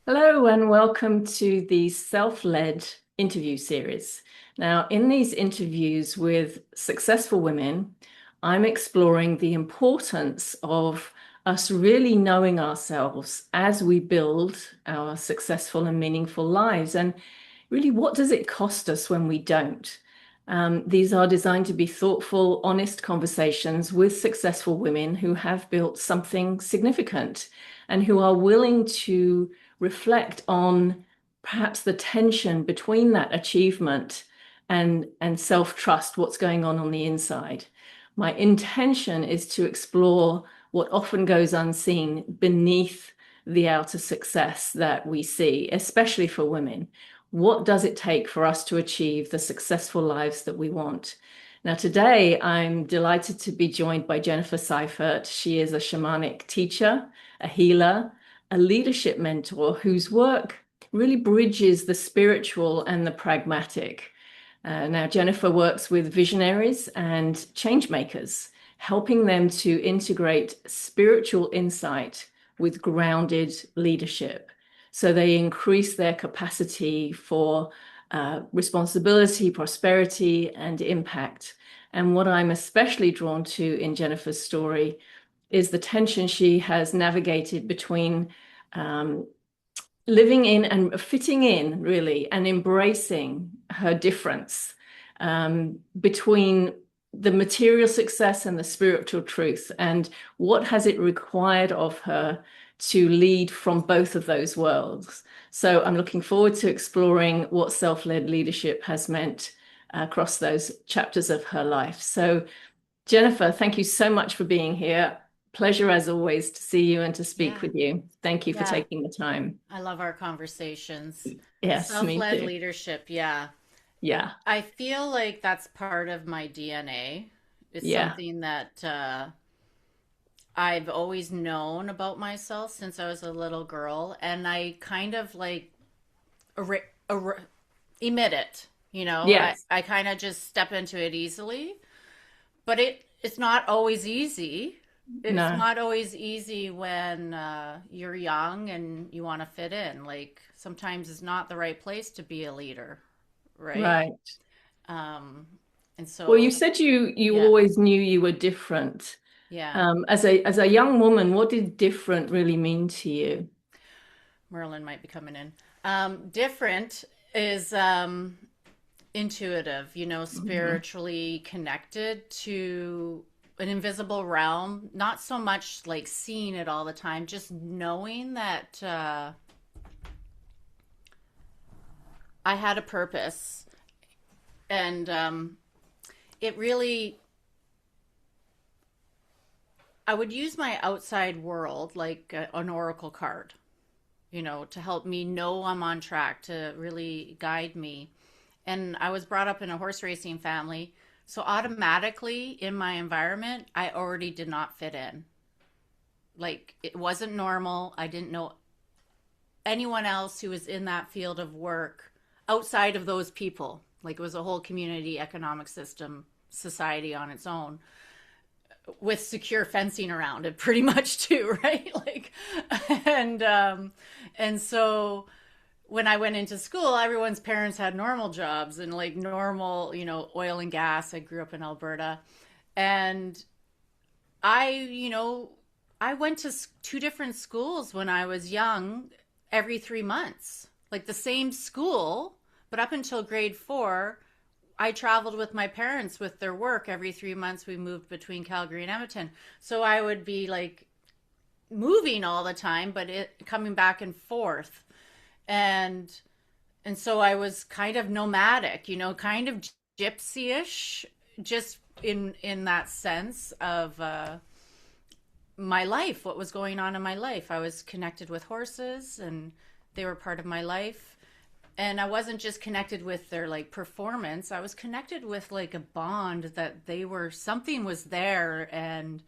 Hello, and welcome to the self-led interview series. Now, in these interviews with successful women, I'm exploring the importance of us really knowing ourselves as we build our successful and meaningful lives. And really, what does it cost us when we don't? These are designed to be thoughtful, honest conversations with successful women who have built something significant and who are willing to reflect on perhaps the tension between that achievement and self-trust, what's going on the inside. My intention is to explore what often goes unseen beneath the outer success that we see, especially for women. What does it take for us to achieve the successful lives that we want? Now, today, I'm delighted to be joined by Jennifer Sifert. She is a shamanic teacher, a healer, a leadership mentor whose work really bridges the spiritual and the pragmatic. Now, Jennifer works with visionaries and change makers, helping them to integrate spiritual insight with grounded leadership. So they increase their capacity for responsibility, prosperity, and impact. And what I'm especially drawn to in Jennifer's story is the tension she has navigated between um, living in and fitting in, really, and embracing her difference between the material success and the spiritual truth. And what has it required of her to lead from both of those worlds? So I'm looking forward to exploring what self-led leadership has meant across those chapters of her life. So Jennifer, thank you so much for being here. Pleasure as always to see you and to speak Yeah, with you. Thank you for yeah. taking the time. I love our conversations. Yes, me Self-led too. leadership, yeah. Yeah, I feel like that's part of my DNA. It's yeah, something that I've always known about myself since I was a little girl, and I kind of like er er emit it. yes, I kind of just step into it easily, but it's not always easy. It's no, not always easy when you're young and you want to fit in. Like sometimes it's not the right place to be a leader, right? right. Um, and Well, you so, said you yeah, always knew you were different. yeah. As a young woman, what did different really mean to you? Merlin might be coming in. Different is intuitive, Mhm. spiritually connected to an invisible realm. Not so much like seeing it all the time, just knowing that I had a purpose. And it really, I would use my outside world like an oracle card, to help me know I'm on track, to really guide me. And I was brought up in a horse racing family. So automatically in my environment, I already did not fit in. Like it wasn't normal. I didn't know anyone else who was in that field of work outside of those people. Like it was a whole community economic system, society on its own, with secure fencing around it pretty much too, right? Like and um and so when I went into school, everyone's parents had normal jobs and like normal, oil and gas. I grew up in Alberta. And I, I went to two different schools when I was young every 3 months, like the same school, but up until grade four, I traveled with my parents with their work. Every 3 months, we moved between Calgary and Edmonton. So I would be like moving all the time, but coming back and forth. And so I was kind of nomadic, kind of gypsy-ish, just in that sense of my life, what was going on in my life. I was connected with horses, and they were part of my life. And I wasn't just connected with their like performance. I was connected with like a bond that they were something was there, and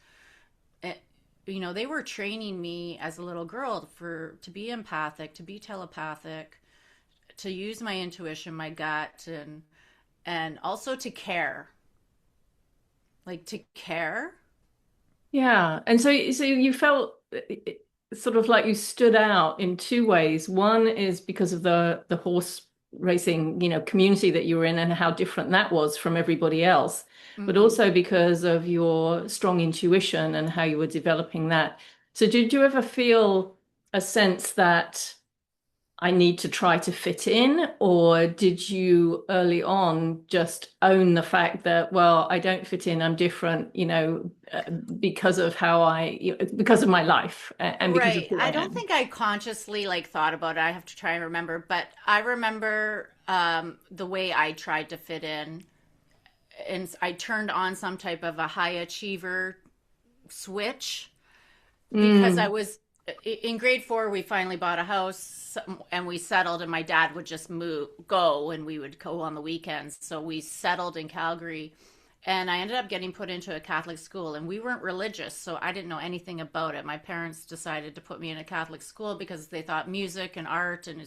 it, they were training me as a little girl for to be empathic, to be telepathic, to use my intuition, my gut, and also to care. Like to care. Yeah, and so you felt sort of like you stood out in two ways. One is because of the horse racing, community that you were in and how different that was from everybody else, but Hmm. also because of your strong intuition and how you were developing that. So did you ever feel a sense that I need to try to fit in, or did you early on just own the fact that, well, I don't fit in, I'm different, because of because of my life and because of Right. who I I don't am? think I consciously like thought about it. I have to try and remember, but I remember the way I tried to fit in, and I turned on some type of a high achiever switch because I Mm, was in grade 4. We finally bought a house and we settled, and my dad would just go, and we would go on the weekends. So we settled in Calgary, and I ended up getting put into a Catholic school, and we weren't religious, so I didn't know anything about it. My parents decided to put me in a Catholic school because they thought music and art, and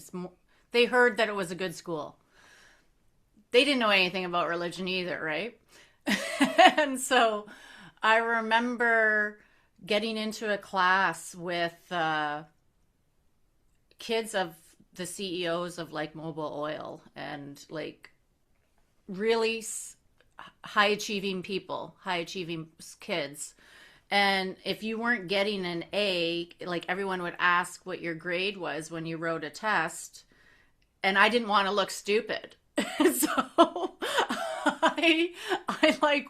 they heard that it was a good school. They didn't know anything about religion either, right? And so I remember getting into a class with kids of the CEOs of like Mobil Oil and like really high achieving people, high achieving kids. And if you weren't getting an A, like everyone would ask what your grade was when you wrote a test. And I didn't want to look stupid. So I like,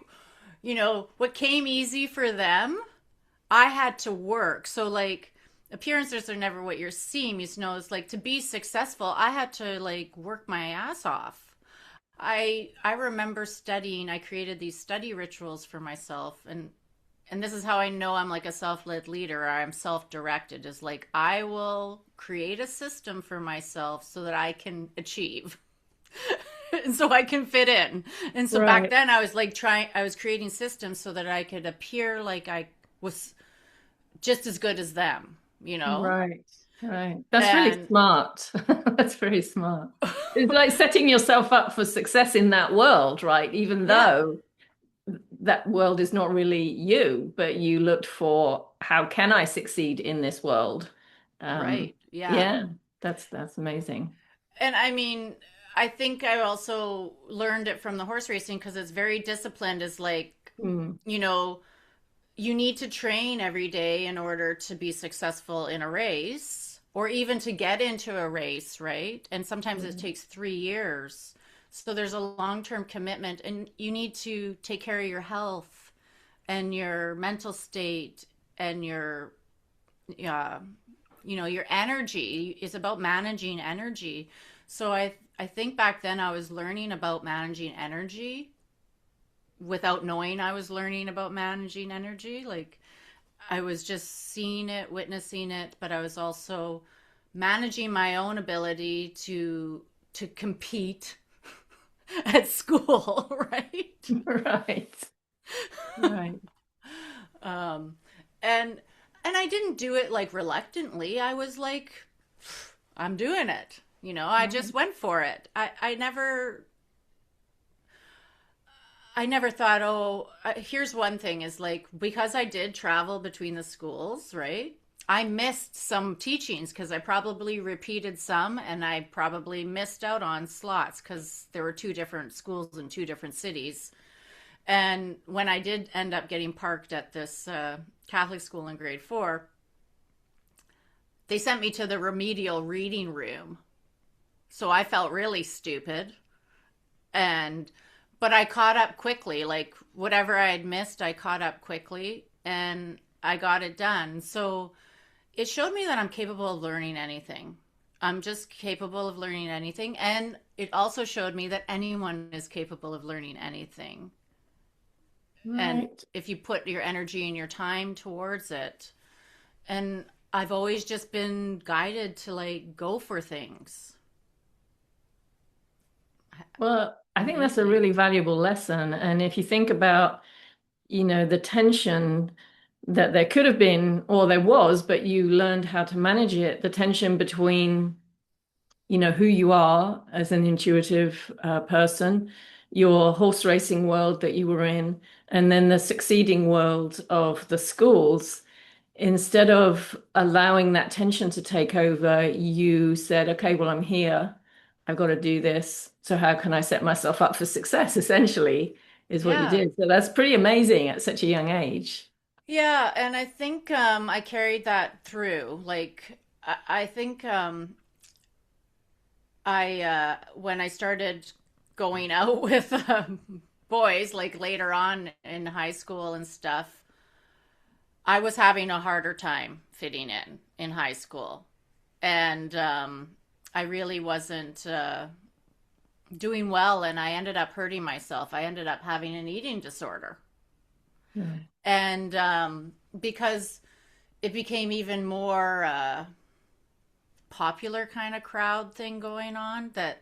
what came easy for them, I had to work. So like appearances are never what you're seen. It's like to be successful, I had to like work my ass off. I remember studying. I created these study rituals for myself, and this is how I know I'm like a self-led leader. Or I'm self-directed. Is like I will create a system for myself so that I can achieve. And so I can fit in. And so back right, then I was like I was creating systems so that I could appear like I was just as good as them, you know? right, right. That's really And smart. That's very smart. It's like setting yourself up for success in that world, right? Even yeah, though that world is not really you, but you looked for how can I succeed in this world? Um, right. Yeah. yeah, that's amazing. And I mean, I think I also learned it from the horse racing because it's very disciplined, is like, Mm, you know, you need to train every day in order to be successful in a race or even to get into a race, right? And sometimes it mm, takes 3 years. So there's a long term commitment, and you need to take care of your health and your mental state and uh, your energy is about managing energy. So I think back then I was learning about managing energy without knowing I was learning about managing energy. Like I was just seeing it, witnessing it, but I was also managing my own ability to compete at school, right? right, right. Um, and I didn't do it like reluctantly. I was like, I'm doing it. I just Right. went for it. I never thought, oh, here's one thing is like, because I did travel between the schools, right? I missed some teachings because I probably repeated some, and I probably missed out on slots because there were two different schools in two different cities. And when I did end up getting parked at this Catholic school in grade 4, they sent me to the remedial reading room. So I felt really stupid. And but I caught up quickly. Like whatever I had missed, I caught up quickly and I got it done. So it showed me that I'm capable of learning anything. I'm just capable of learning anything. And it also showed me that anyone is capable of learning anything. And Right. if you put your energy and your time towards it. And I've always just been guided to like go for things. Well, I think that's a Amazing. really valuable lesson. And if you think about, the tension that there could have been or there was, but you learned how to manage it, the tension between, who you are as an intuitive person, your horse racing world that you were in, and then the succeeding world of the schools. instead of allowing that tension to take over, you said, okay, well, I'm here. I've got to do this. So how can I set myself up for success, essentially, is what you Yeah. did. So that's pretty amazing at such a young age. Yeah, and I think I carried that through. Like I think I when I started going out with boys, like later on in high school and stuff, I was having a harder time fitting in high school, and I really wasn't doing well, and I ended up hurting myself. I ended up having an eating disorder, Yeah. and because it became even more popular kind of crowd thing going on that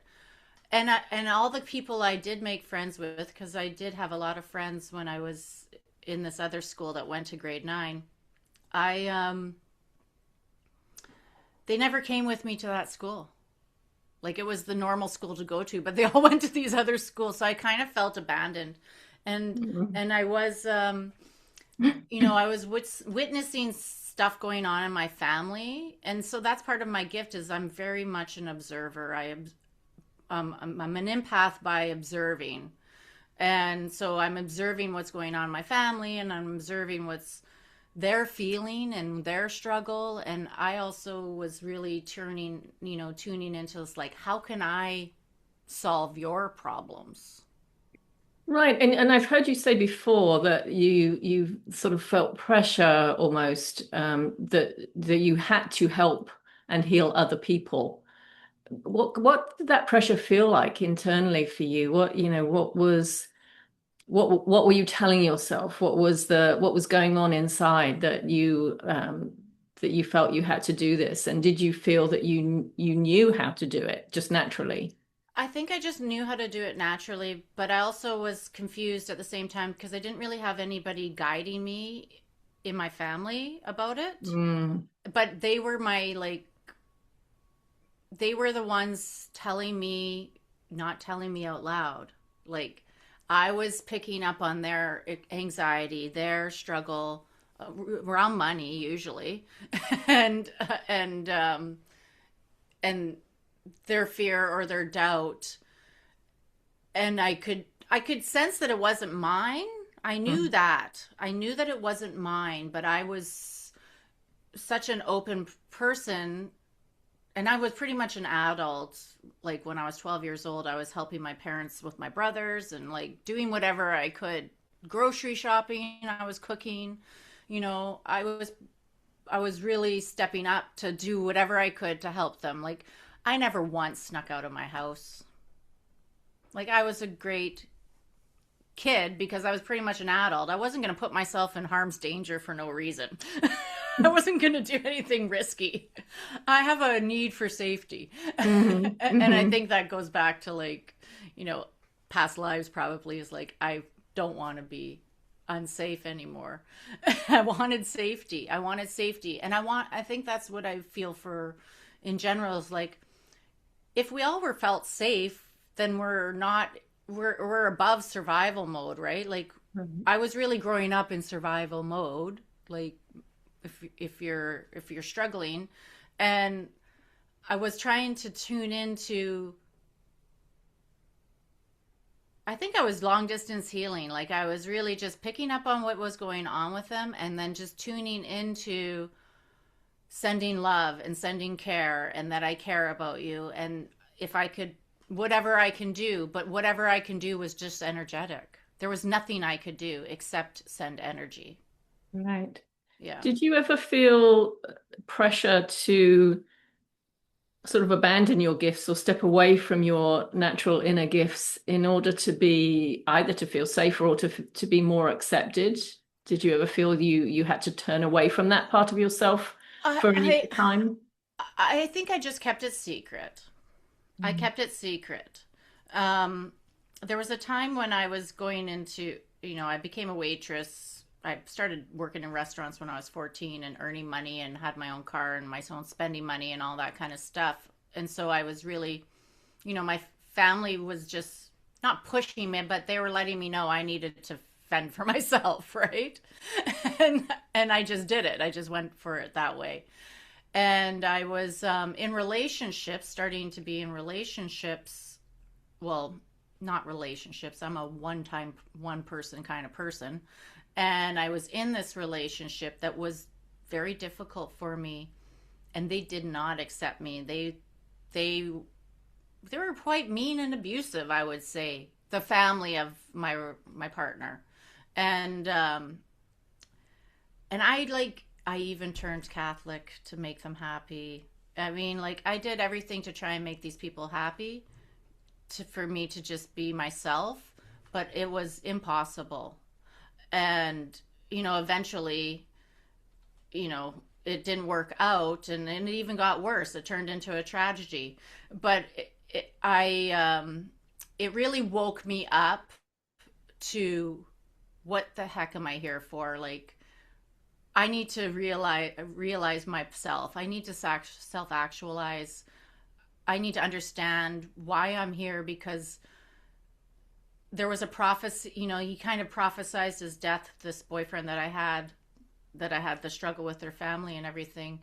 and all the people I did make friends with, because I did have a lot of friends when I was in this other school that went to grade 9. I They never came with me to that school. Like, it was the normal school to go to, but they all went to these other schools, so I kind of felt abandoned. and Mhm. and I was I was witnessing stuff going on in my family, and so that's part of my gift is I'm very much an observer. I'm an empath by observing, and so I'm observing what's going on in my family, and I'm observing what's their feeling and their struggle. And I also was really tuning into this, like, how can I solve your problems? Right. And I've heard you say before that you sort of felt pressure almost that you had to help and heal other people. What did that pressure feel like internally for you? What were you telling yourself? What was going on inside that you felt you had to do this? And did you feel that you knew how to do it just naturally? I think I just knew how to do it naturally, but I also was confused at the same time because I didn't really have anybody guiding me in my family about it. Mm, But they were they were the ones telling me, not telling me out loud. Like, I was picking up on their anxiety, their struggle around money usually, and and their fear or their doubt, and I could sense that it wasn't mine. mm, I knew that it wasn't mine, but I was such an open person, and I was pretty much an adult. Like, when I was 12 years old, I was helping my parents with my brothers and, like, doing whatever I could. Grocery shopping, I was cooking. I was really stepping up to do whatever I could to help them. Like, I never once snuck out of my house. Like, I was a great kid because I was pretty much an adult. I wasn't going to put myself in harm's danger for no reason. I wasn't going to do anything risky. I have a need for safety. mhm, And I mhm. think that goes back to, like, past lives probably is like, I don't want to be unsafe anymore. I wanted safety. I wanted safety. And I think that's what I feel for in general is like, if we all were felt safe, then we're not we're above survival mode, right? Like, Right. I was really growing up in survival mode, like, if you're struggling, and I was trying to tune into, I think I was long distance healing. Like, I was really just picking up on what was going on with them and then just tuning into sending love and sending care, and that I care about you, and if I could, whatever I can do, but whatever I can do was just energetic. There was nothing I could do except send energy. Right. Yeah. Did you ever feel pressure to sort of abandon your gifts or step away from your natural inner gifts in order to be either to feel safer or to be more accepted? Did you ever feel you had to turn away from that part of yourself I for any I time? I think I just kept it secret. I Mm. kept it secret. Um, there was a time when I was going into, I became a waitress. I started working in restaurants when I was 14 and earning money and had my own car and my own spending money and all that kind of stuff. And so I was really, my family was just not pushing me, but they were letting me know I needed to fend for myself, right? And I just did it. I just went for it that way. And I was in relationships, starting to be in relationships. Well, not relationships. I'm a one-time, one-person kind of person. And I was in this relationship that was very difficult for me, and they did not accept me. They were quite mean and abusive, I would say. The family of my partner, and I even turned Catholic to make them happy. I mean, like, I did everything to try and make these people happy, for me to just be myself, but it was impossible. And, eventually, it didn't work out, and it even got worse. It turned into a tragedy. But it really woke me up to, what the heck am I here for? Like, I need to realize myself. I need to self-actualize. I need to understand why I'm here, because there was a prophecy, he kind of prophesized his death, this boyfriend that I had the struggle with their family and everything.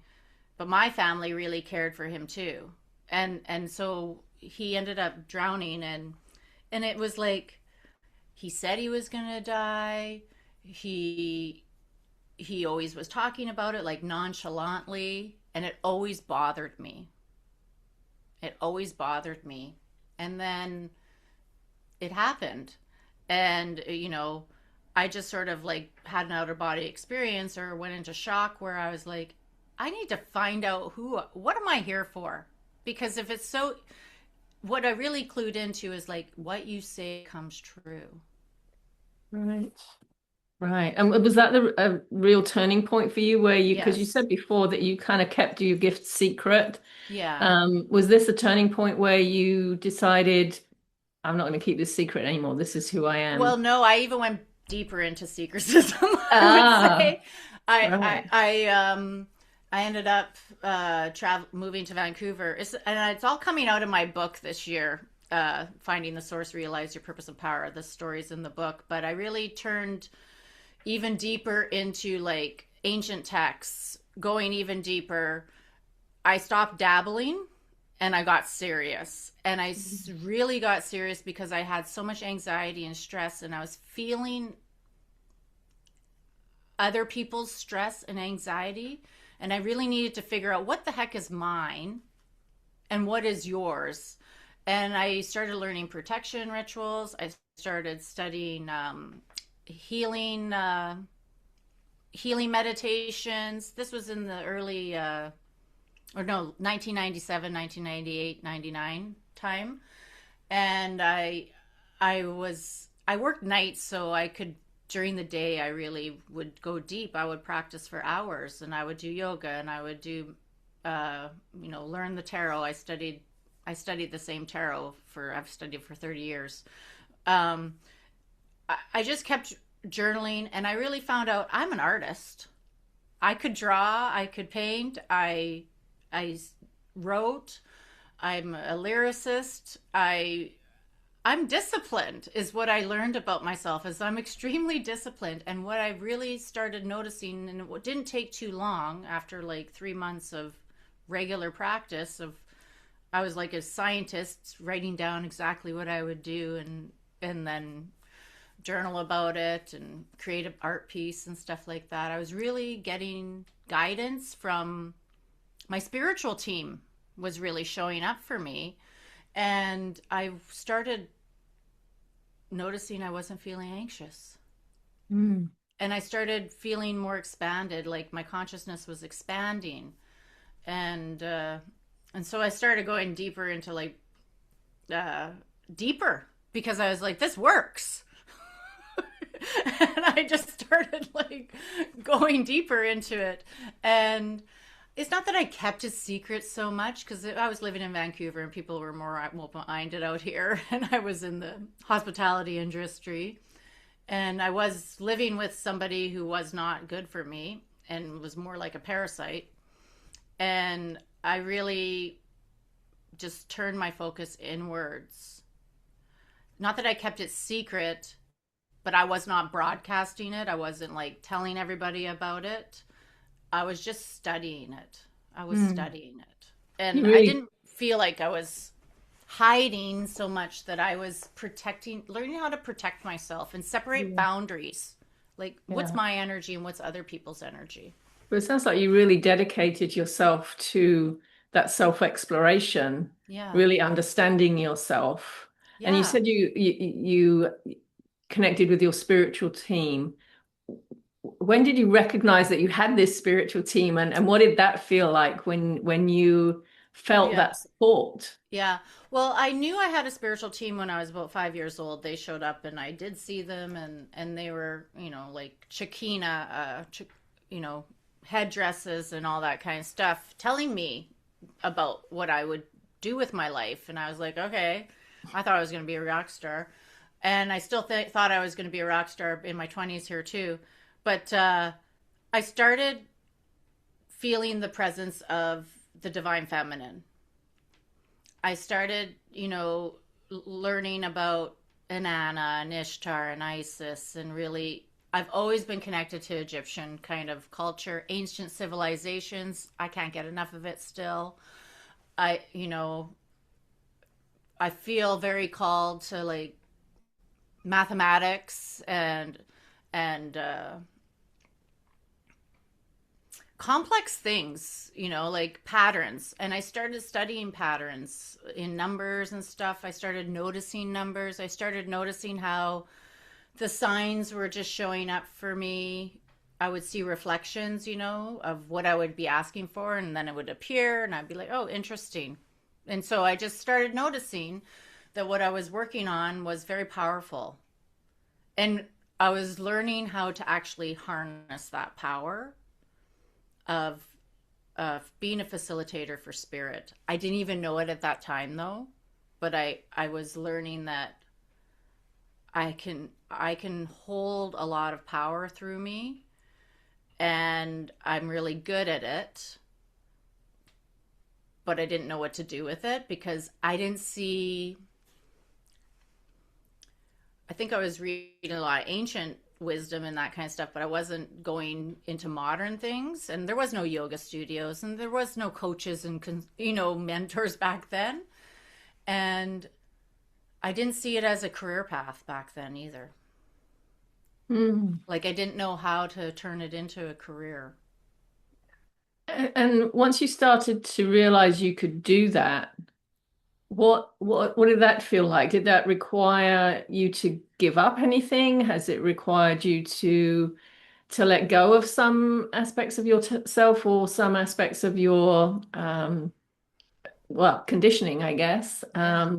But my family really cared for him too. And so he ended up drowning, and it was like, he said he was going to die. He always was talking about it, like, nonchalantly, and it always bothered me. It always bothered me. And then it happened. And, I just sort of, like, had an outer body experience, or went into shock, where I was like, I need to find out what am I here for? Because if it's so, what I really clued into is, like, what you say comes true. Right. Right. And was that a real turning point for you, where because you Yes. said before that you kind of kept your gift secret. Yeah. Was this a turning point where you decided, I'm not going to keep this secret anymore. This is who I Well, am. no, I even went deeper into secretism, I would Ah, say. I right. I I I ended up moving to Vancouver. It's all coming out in my book this year. Finding the Source, Realize Your Purpose and Power. The stories in the book, but I really turned even deeper into, like, ancient texts, going even deeper. I stopped dabbling, and I got serious. And I really got serious because I had so much anxiety and stress, and I was feeling other people's stress and anxiety. And I really needed to figure out, what the heck is mine and what is yours. And I started learning protection rituals. I started studying healing healing meditations. This was in the early or no 1997, 1998, 99 time. And I worked nights, so I could, during the day, I really would go deep. I would practice for hours, and I would do yoga, and I would do learn the tarot. I studied the same tarot I've studied for 30 years. um I just kept journaling, and I really found out I'm an artist. I could draw, I could paint, I wrote. I'm a lyricist. I'm disciplined, is what I learned about myself, is I'm extremely disciplined. And what I really started noticing, and it didn't take too long, after like 3 months of regular practice, I was like a scientist, writing down exactly what I would do, and then journal about it and create an art piece and stuff like that. I was really getting guidance from my spiritual team, was really showing up for me. And I started noticing I wasn't feeling anxious. Mm. And I started feeling more expanded, like my consciousness was expanding. And so I started going deeper into, like, deeper, because I was like, this works. And I just started, like, going deeper into it. And it's not that I kept a secret so much, because I was living in Vancouver and people were more open-minded out here, and I was in the hospitality industry, and I was living with somebody who was not good for me and was more like a parasite. And I really just turned my focus inwards. Not that I kept it secret, but I was not broadcasting it. I wasn't like telling everybody about it. I was just studying it. I was Mm. studying it. You And I really, didn't feel like I was hiding so much, that I was protecting, learning how to protect myself and separate yeah, boundaries. Like, what's yeah. my energy and what's other people's energy? But it sounds like you really dedicated yourself to that self-exploration, Yeah. really understanding yourself. And you Yeah. said you connected with your spiritual team. When did you recognize that you had this spiritual team, and what did that feel like when you felt Yeah. that support? Yeah. Well, I knew I had a spiritual team when I was about 5 years old. They showed up and I did see them, and they were, like Chakina, you know, headdresses and all that kind of stuff, telling me about what I would do with my life. And I was like, okay, I thought I was going to be a rock star. And I still thought I was going to be a rock star in my 20s here too. But I started feeling the presence of the divine feminine. I started, learning about Inanna and Ishtar and Isis, and really, I've always been connected to Egyptian kind of culture, ancient civilizations. I can't get enough of it still. I, you know, I feel very called to like mathematics and complex things, like patterns. And I started studying patterns in numbers and stuff. I started noticing numbers. I started noticing how the signs were just showing up for me. I would see reflections, of what I would be asking for, and then it would appear, and I'd be like, oh, interesting. And so I just started noticing that what I was working on was very powerful. And I was learning how to actually harness that power of being a facilitator for spirit. I didn't even know it at that time though, but I was learning that I can hold a lot of power through me, and I'm really good at it, but I didn't know what to do with it because I didn't see. I think I was reading a lot of ancient wisdom and that kind of stuff, but I wasn't going into modern things. And there was no yoga studios, and there was no coaches and mentors back then. And I didn't see it as a career path back then either. Mm. Like I didn't know how to turn it into a career. And once you started to realize you could do that, what did that feel like? Did that require you to give up anything? Has it required you to let go of some aspects of yourself or some aspects of your well, conditioning, I guess? Yeah.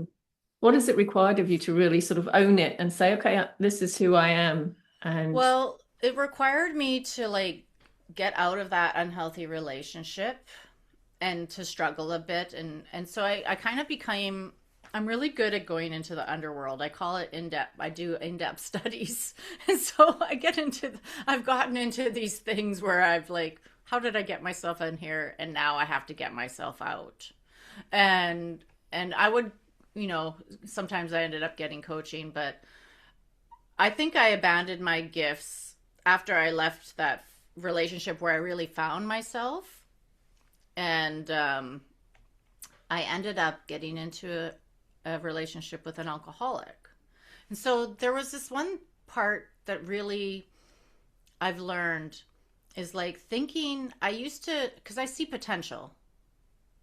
What has it required of you to really sort of own it and say, okay, this is who I am? And Well, it required me to like get out of that unhealthy relationship and to struggle a bit, and so I kind of became. I'm really good at going into the underworld. I call it in-depth. I do in-depth studies. And so I've gotten into these things where I've like, how did I get myself in here? And now I have to get myself out. And I would, sometimes I ended up getting coaching, but I think I abandoned my gifts after I left that relationship where I really found myself. And I ended up getting into a relationship with an alcoholic. And so there was this one part that really I've learned is like thinking. I used to, because I see potential.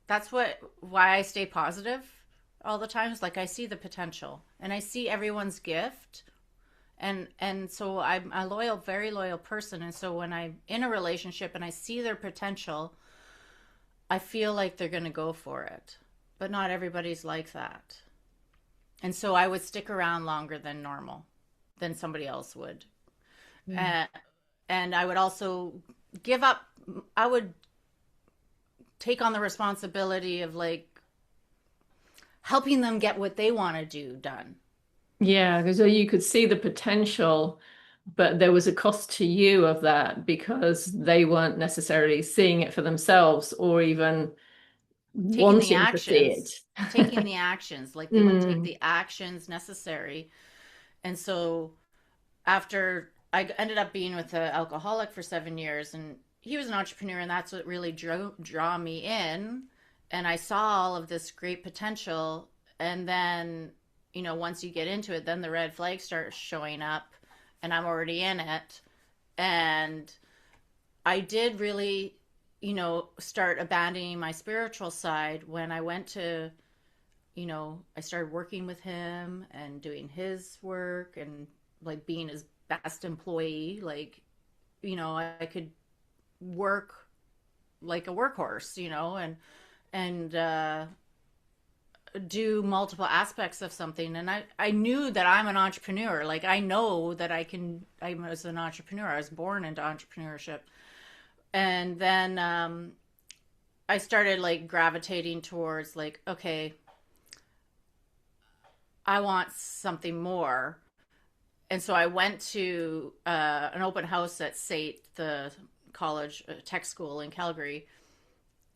That's why I stay positive all the time. Is like I see the potential and I see everyone's gift. And so I'm a loyal, very loyal person. And so when I'm in a relationship and I see their potential, I feel like they're going to go for it. But not everybody's like that. And so I would stick around longer than normal, than somebody else would. mm, Uh, and I would also give up. I would take on the responsibility of like helping them get what they want to do done. yeah, because you could see the potential, but there was a cost to you of that because they weren't necessarily seeing it for themselves or even Taking the wanting to see actions, taking it. the actions, like they wouldn't take Mm, the actions necessary. And so after I ended up being with an alcoholic for 7 years, and he was an entrepreneur, and that's what really draw me in. And I saw all of this great potential, and then once you get into it, then the red flags start showing up, and I'm already in it. And I did really, start abandoning my spiritual side when I went to, I started working with him and doing his work and like being his best employee. Like, I could work like a workhorse, and do multiple aspects of something. And I knew that I'm an entrepreneur. Like, I know that I was an entrepreneur. I was born into entrepreneurship. And then I started like gravitating towards like, okay, I want something more. And so I went to an open house at SAIT, the college tech school in Calgary.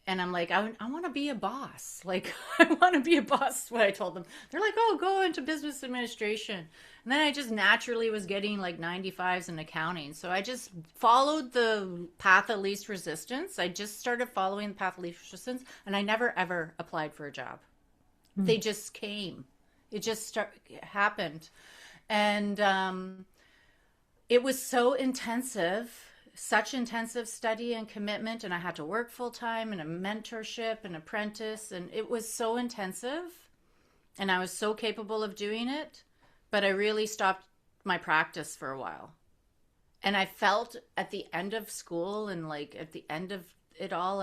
And I'm like, I want to be a boss. Like, I want to be a boss, is what I told them. They're like, oh, go into business administration. And then I just naturally was getting like 95s in accounting. So I just followed the path of least resistance. I just started following the path of least resistance. And I never, ever applied for a job. They just came. It just happened. And it was so intensive, such intensive study and commitment, and I had to work full time and a mentorship and apprentice, and it was so intensive, and I was so capable of doing it, but I really stopped my practice for a while. And I felt at the end of school and like at the end of it all,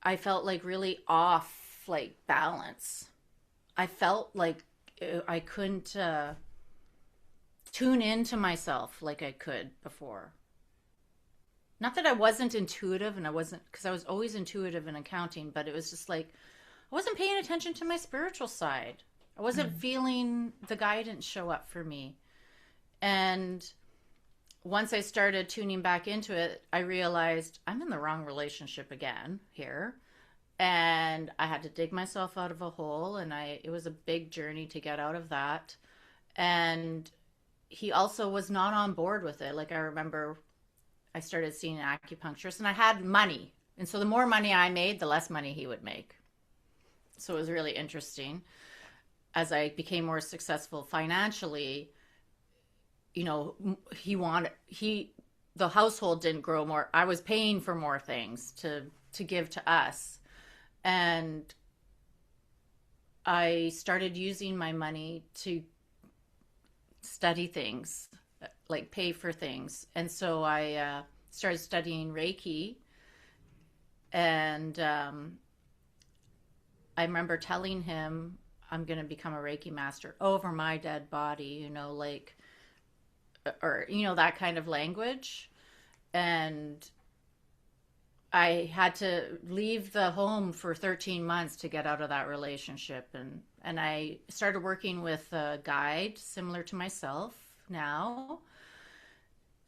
I felt like really off, like balance. I felt like I couldn't tune into myself like I could before. Not that I wasn't intuitive, and I wasn't, because I was always intuitive in accounting, but it was just like I wasn't paying attention to my spiritual side. I wasn't feeling the guidance show up for me. And once I started tuning back into it, I realized I'm in the wrong relationship again here. And I had to dig myself out of a hole, and it was a big journey to get out of that. And he also was not on board with it. Like, I remember I started seeing an acupuncturist, and I had money. And so the more money I made, the less money he would make. So it was really interesting. As I became more successful financially, the household didn't grow more. I was paying for more things to give to us. And I started using my money to study things, like pay for things. And so I started studying Reiki. And I remember telling him I'm going to become a Reiki master over my dead body, like, or, that kind of language. And I had to leave the home for 13 months to get out of that relationship. And I started working with a guide similar to myself now.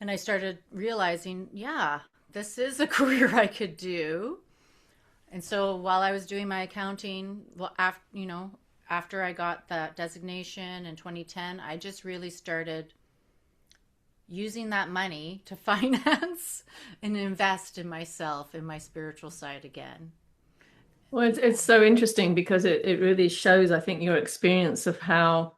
And I started realizing, yeah, this is a career I could do. And so while I was doing my accounting, well, after I got that designation in 2010, I just really started using that money to finance and invest in myself, in my spiritual side again. Well, it's so interesting because it really shows, I think, your experience of how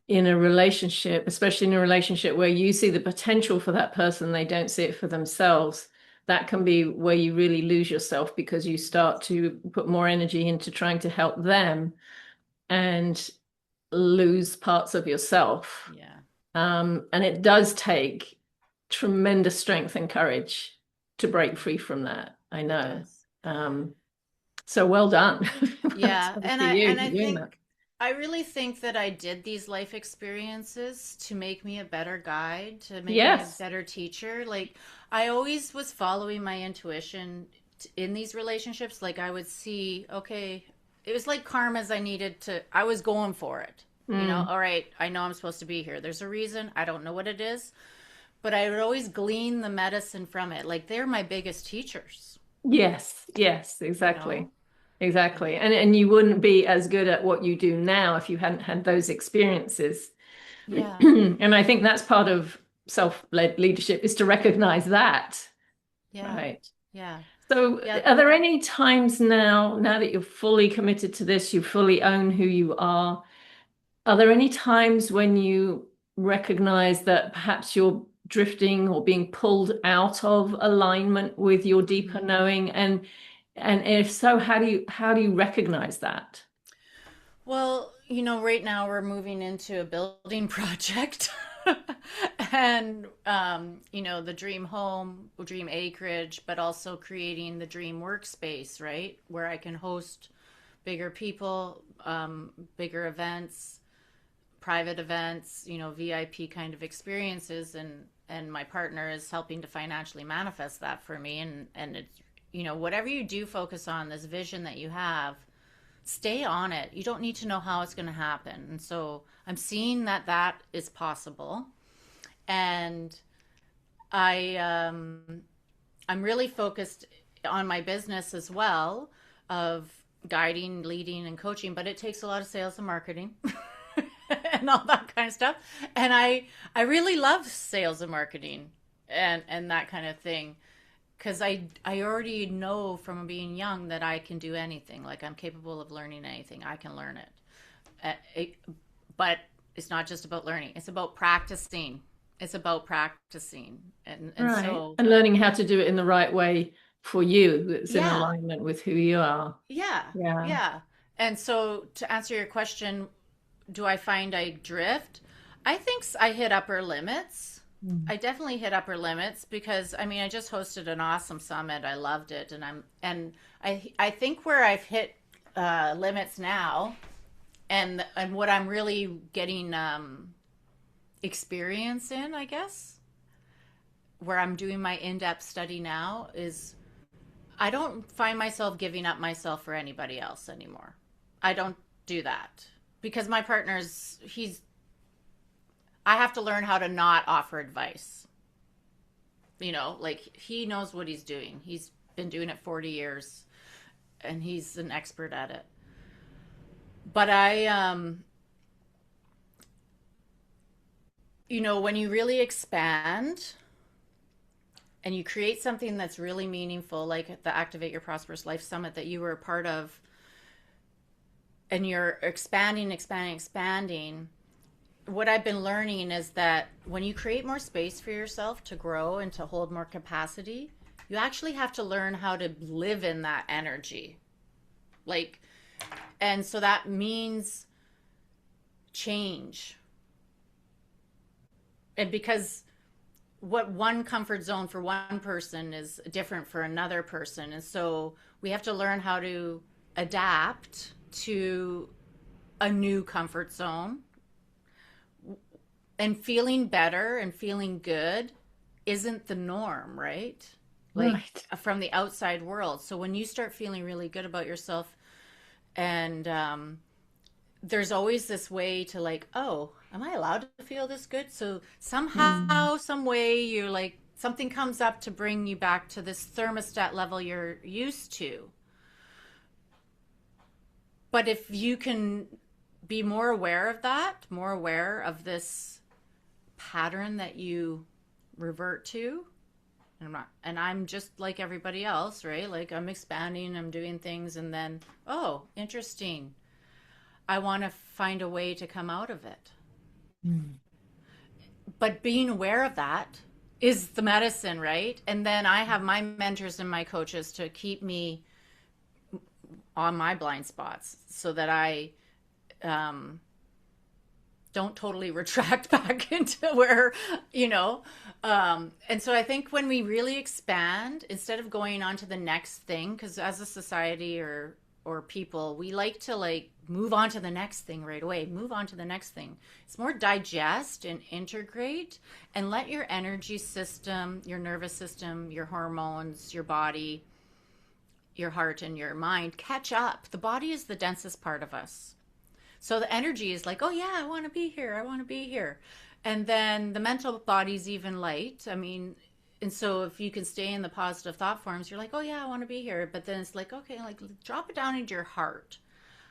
in a relationship, especially in a relationship where you see the potential for that person, they don't see it for themselves, that can be where you really lose yourself because you start to put more energy into trying to help them and lose parts of yourself. Yeah. And it does take tremendous strength and courage to break free from that. I know. So well done. Yeah. And I think that. I really think that I did these life experiences to make me a better guide, to make me a better teacher. Like, I always was following my intuition in these relationships. Like, I would see, okay, it was like karmas. I was going for it. All right, I know I'm supposed to be here. There's a reason. I don't know what it is, but I would always glean the medicine from it. Like, they're my biggest teachers. Yes, exactly. Exactly. And you wouldn't be as good at what you do now if you hadn't had those experiences. Yeah. And I think that's part of self-led leadership, is to recognize that. Yeah. Right. Yeah. So Yeah. are there any times now that you're fully committed to this, you fully own who you are there any times when you recognize that perhaps you're drifting or being pulled out of alignment with your deeper knowing? And if so, how do you recognize that? Well, right now we're moving into a building project. And the dream home, dream acreage, but also creating the dream workspace, right? Where I can host bigger people, bigger events, private events, VIP kind of experiences, and my partner is helping to financially manifest that for me. And it's, whatever you do, focus on this vision that you have, stay on it. You don't need to know how it's going to happen. And so I'm seeing that that is possible. And I'm really focused on my business as well, of guiding, leading, and coaching, but it takes a lot of sales and marketing and all that kind of stuff. And I really love sales and marketing and that kind of thing, because I already know from being young that I can do anything. Like, I'm capable of learning anything. I can learn it. But it's not just about learning. It's about practicing. It's about practicing. And Right. so, And learning how to do it in the right way for you, that's in yeah, alignment with who you are. yeah, Yeah. yeah. And so, to answer your question, do I find I drift? I think I hit upper limits. Mm. I definitely hit upper limits, because I mean, I just hosted an awesome summit. I loved it, and I think where I've hit limits now, and what I'm really getting experience in, I guess, where I'm doing my in-depth study now, is I don't find myself giving up myself for anybody else anymore. I don't do that, because my partner's he's I have to learn how to not offer advice. Like, he knows what he's doing. He's been doing it 40 years, and he's an expert at it. But when you really expand and you create something that's really meaningful, like the Activate Your Prosperous Life Summit that you were a part of, and you're expanding, what I've been learning is that when you create more space for yourself to grow and to hold more capacity, you actually have to learn how to live in that energy. Like, and so that means change. And because what one comfort zone for one person is different for another person. And so we have to learn how to adapt to a new comfort zone. And feeling better and feeling good isn't the norm, right? Like, Right. from the outside world. So when you start feeling really good about yourself, and there's always this way to, like, oh, am I allowed to feel this good? So Mm. somehow, some way, you're like, something comes up to bring you back to this thermostat level you're used to. But if you can be more aware of that, more aware of this pattern that you revert to, and I'm just like everybody else, right? Like, I'm expanding, I'm doing things, and then, oh, interesting, I want to find a way to come out of it. Mm. But being aware of that is the medicine, right? And then I have my mentors and my coaches to keep me on my blind spots, so that I don't totally retract back into where, and so I think when we really expand, instead of going on to the next thing, because as a society or people, we like to, like, move on to the next thing right away, move on to the next thing. It's more digest and integrate, and let your energy system, your nervous system, your hormones, your body, your heart, and your mind catch up. The body is the densest part of us. So the energy is like, oh yeah, I want to be here. I want to be here. And then the mental body's even light. I mean, and so if you can stay in the positive thought forms, you're like, oh yeah, I want to be here. But then it's like, okay, like, drop it down into your heart.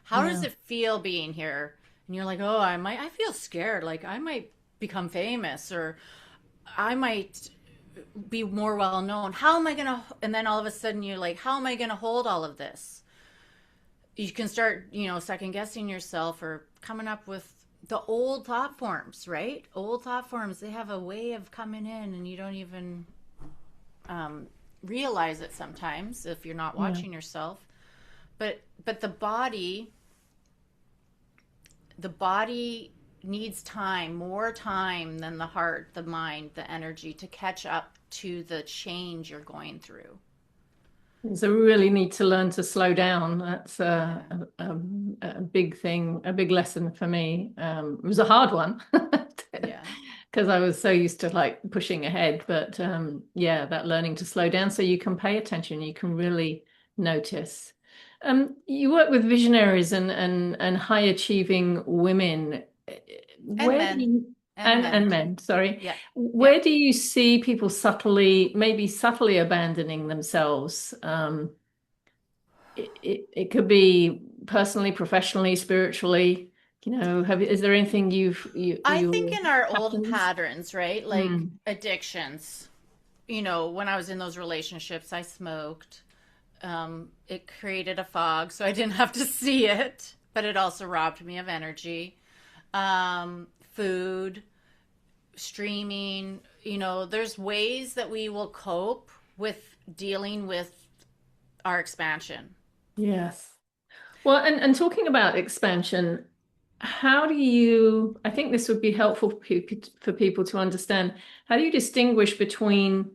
How does Yeah. it feel being here? and you're like, oh, I feel scared. Like I might become famous, or I might be more well known. How am I going to, and then all of a sudden you're like, how am I going to hold all of this? You can start, second guessing yourself or coming up with the old thought forms, right? Old thought forms, they have a way of coming in and you don't even realize it sometimes if you're not Yeah. watching yourself. But the body needs time, more time than the heart, the mind, the energy to catch up to the change you're going through. So we really need to learn to slow down. That's Yeah. a big thing, a big lesson for me. It was a hard one Yeah. because I was so used to like pushing ahead. But yeah, that learning to slow down so you can pay attention, you can really notice. You work with visionaries and high achieving women. And Where do men. you And men. and men, sorry. Yeah. Yeah. Where do you see people subtly, maybe subtly abandoning themselves? It could be personally, professionally, spiritually. Is there anything I think you in our old happens? patterns, right? Like Mm, addictions. When I was in those relationships, I smoked. It created a fog, so I didn't have to see it, but it also robbed me of energy. Food, streaming, there's ways that we will cope with dealing with our expansion. yes. Well, and talking about expansion, I think this would be helpful for people to understand, how do you distinguish between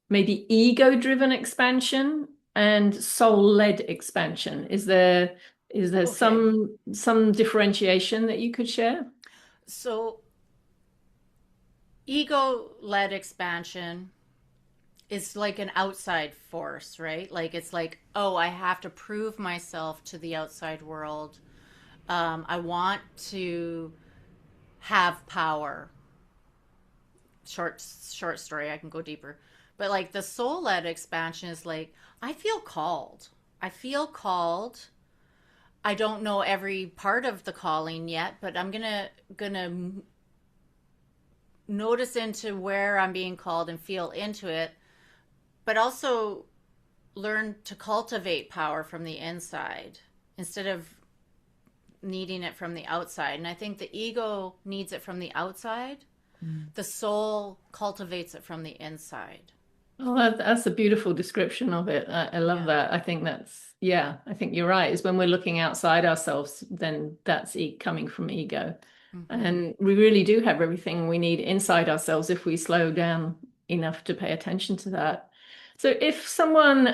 maybe ego-driven expansion and soul-led expansion? Is there Okay. some differentiation that you could share? So, ego led expansion is like an outside force, right? Like it's like, oh, I have to prove myself to the outside world. I want to have power. Short story. I can go deeper, but like the soul led expansion is like, I feel called. I feel called. I don't know every part of the calling yet, but I'm gonna notice into where I'm being called and feel into it, but also learn to cultivate power from the inside instead of needing it from the outside. And I think the ego needs it from the outside. Mm. The soul cultivates it from the inside. Oh, that's a beautiful description of it. I love Yeah. that. I think yeah, I think you're right. Is when we're looking outside ourselves, then that's coming from ego. Mm-hmm. And we really do have everything we need inside ourselves if we slow down enough to pay attention to that. So if someone,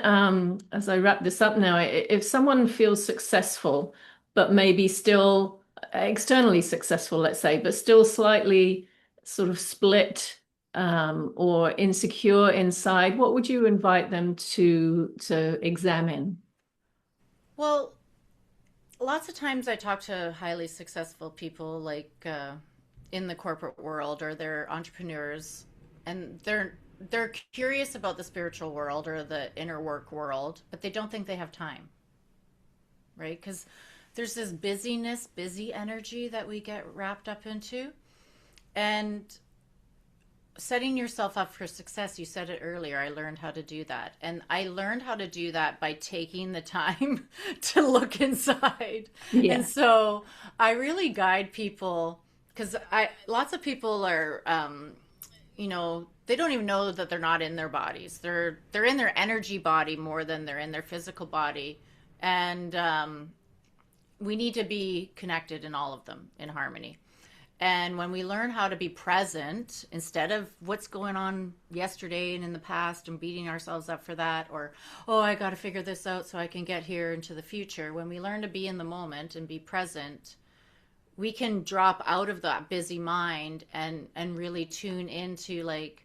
as I wrap this up now, if someone feels successful, but maybe still externally successful, let's say, but still slightly sort of split or insecure inside, what would you invite them to examine? Well, lots of times I talk to highly successful people, like in the corporate world, or they're entrepreneurs, and they're curious about the spiritual world or the inner work world, but they don't think they have time, right? Because there's this busy energy that we get wrapped up into, and setting yourself up for success. You said it earlier. I learned how to do that. And I learned how to do that by taking the time to look inside. And Yeah. so I really guide people, because I lots of people are they don't even know that they're not in their bodies. They're in their energy body more than they're in their physical body. And we need to be connected in all of them in harmony. And when we learn how to be present instead of what's going on yesterday and in the past and beating ourselves up for that, or, oh, I got to figure this out so I can get here into the future. When we learn to be in the moment and be present, we can drop out of that busy mind and really tune into like,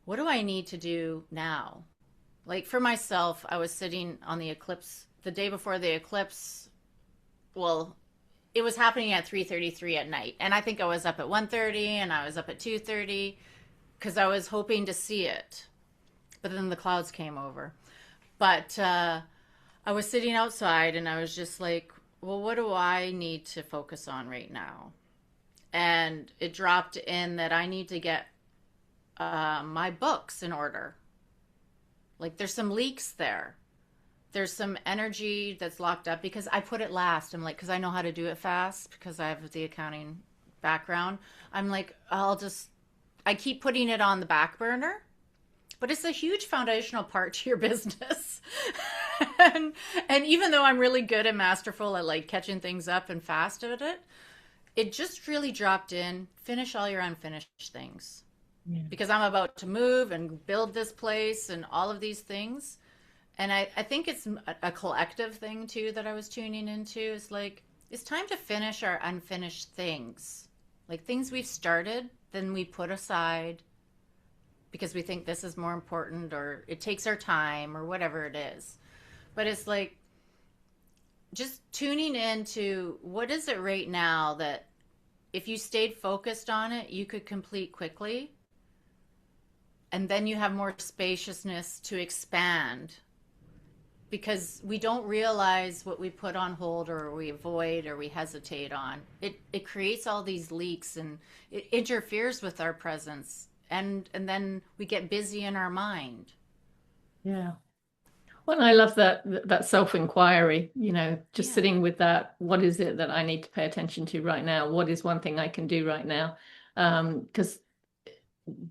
what do I need to do now? Like for myself, I was sitting on the eclipse the day before the eclipse. Well, it was happening at 3:33 at night, and I think I was up at 1:30 and I was up at 2:30 because I was hoping to see it, but then the clouds came over. But I was sitting outside and I was just like, well, what do I need to focus on right now? And it dropped in that I need to get my books in order. Like there's some leaks there. There's some energy that's locked up because I put it last. I'm like, because I know how to do it fast because I have the accounting background. I'm like, I keep putting it on the back burner, but it's a huge foundational part to your business. and even though I'm really good and masterful at like catching things up and fast at it, it just really dropped in. Finish all your unfinished things. Yeah. Because I'm about to move and build this place and all of these things. And I think it's a collective thing too that I was tuning into. Is like, it's time to finish our unfinished things. Like things we've started, then we put aside because we think this is more important or it takes our time or whatever it is. But it's like just tuning into what is it right now that if you stayed focused on it, you could complete quickly. And then you have more spaciousness to expand because we don't realize what we put on hold or we avoid or we hesitate on. It creates all these leaks and it interferes with our presence. And then we get busy in our mind. Yeah. Well, I love that self-inquiry, just sitting with that. What is it that I need to pay attention to right now? What is one thing I can do right now? Because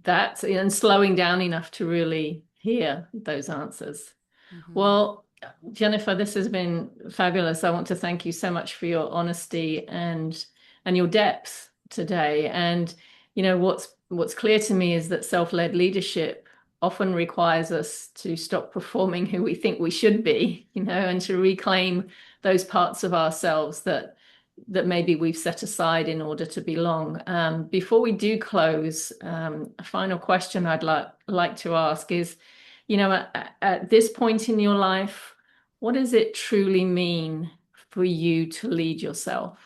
that's, and slowing down enough to really hear those answers. Mm-hmm. Well, Jennifer, this has been fabulous. I want to thank you so much for your honesty and your depth today. And, what's clear to me is that self-led leadership often requires us to stop performing who we think we should be, and to reclaim those parts of ourselves that maybe we've set aside in order to belong. Before we do close, a final question I'd like to ask is, at this point in your life, what does it truly mean for you to lead yourself?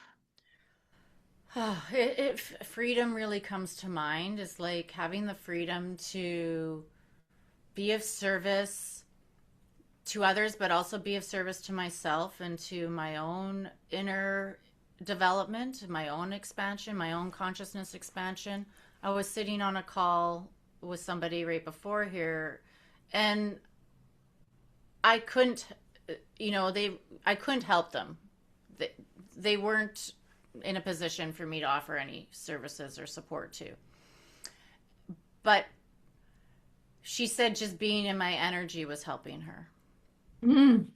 Freedom really comes to mind. Is like having the freedom to be of service to others, but also be of service to myself and to my own inner development, my own expansion, my own consciousness expansion. I was sitting on a call with somebody right before here, and I couldn't, I couldn't help them. They weren't in a position for me to offer any services or support to. But she said just being in my energy was helping her. Mm.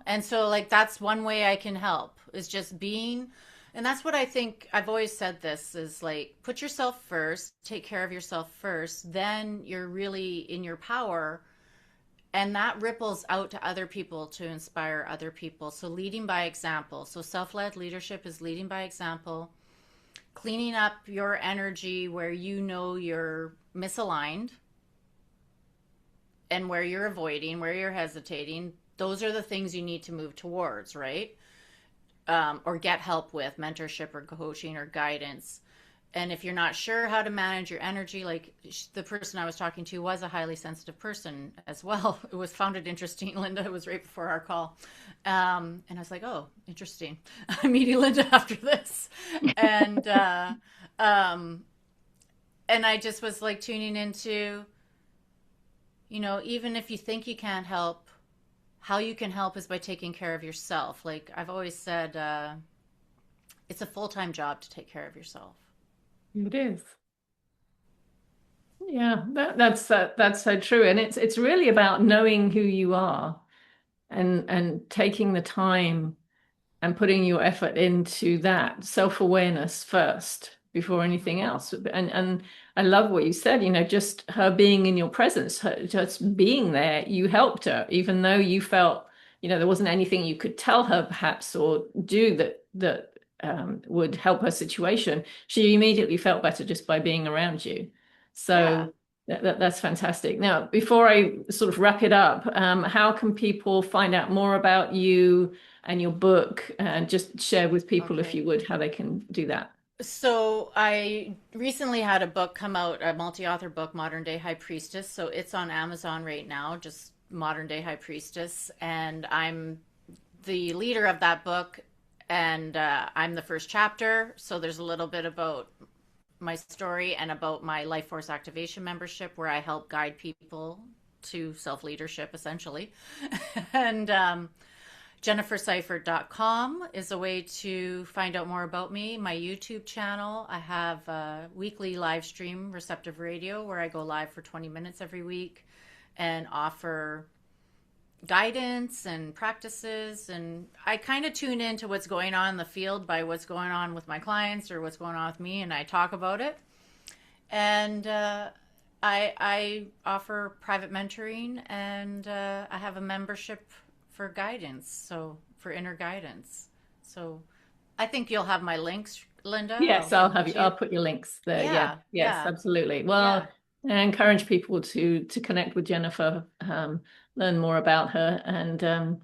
And so like that's one way I can help is just being. And that's what I think I've always said this is like put yourself first, take care of yourself first, then you're really in your power. And that ripples out to other people to inspire other people. So leading by example. So self-led leadership is leading by example, cleaning up your energy where you're misaligned and where you're avoiding, where you're hesitating. Those are the things you need to move towards, right? Or get help with mentorship or coaching or guidance. And if you're not sure how to manage your energy, like the person I was talking to was a highly sensitive person as well. It was founded interesting. Linda, it was right before our call. And I was like, oh, interesting. I'm meeting Linda after this. And I just was like tuning into, even if you think you can't help, how you can help is by taking care of yourself. Like I've always said, it's a full-time job to take care of yourself. It is. Yeah, that's so true. And it's really about knowing who you are and taking the time and putting your effort into that self-awareness first before anything else. And I love what you said, just her being in your presence, her just being there, you helped her, even though you felt, there wasn't anything you could tell her perhaps or do that would help her situation. She immediately felt better just by being around you. So that's fantastic. Now, before I sort of wrap it up, how can people find out more about you and your book, and just share with people, if you would, how they can do that? So I recently had a book come out, a multi-author book, Modern Day High Priestess. So it's on Amazon right now, just Modern Day High Priestess. And the leader of that book, and I'm the first chapter. So there's a little bit about my story and about my Life Force Activation membership, where I help guide people to self leadership, essentially. And jennifersifert.com is a way to find out more about me. My YouTube channel, I have a weekly live stream, Receptive Radio, where I go live for 20 minutes every week and offer guidance and practices. And I kind of tune into what's going on in the field by what's going on with my clients or what's going on with me, and I talk about it. And I offer private mentoring, and I have a membership for guidance, so for inner guidance. So I think you'll have my links, Linda. Yes, I'll put your links there. Yeah. Yes, absolutely. Well, I encourage people to connect with Jennifer, learn more about her, and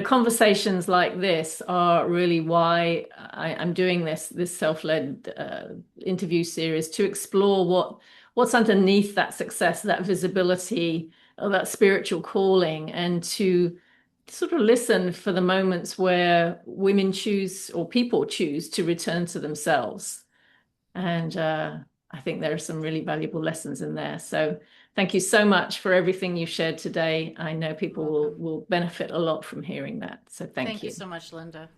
conversations like this are really why I'm doing this self-led interview series, to explore what's underneath that success, that visibility, or that spiritual calling, and to sort of listen for the moments where women choose, or people choose, to return to themselves. And I think there are some really valuable lessons in there. So thank you so much for everything you shared today. I know people will benefit a lot from hearing that. So thank you. Thank you so much, Linda.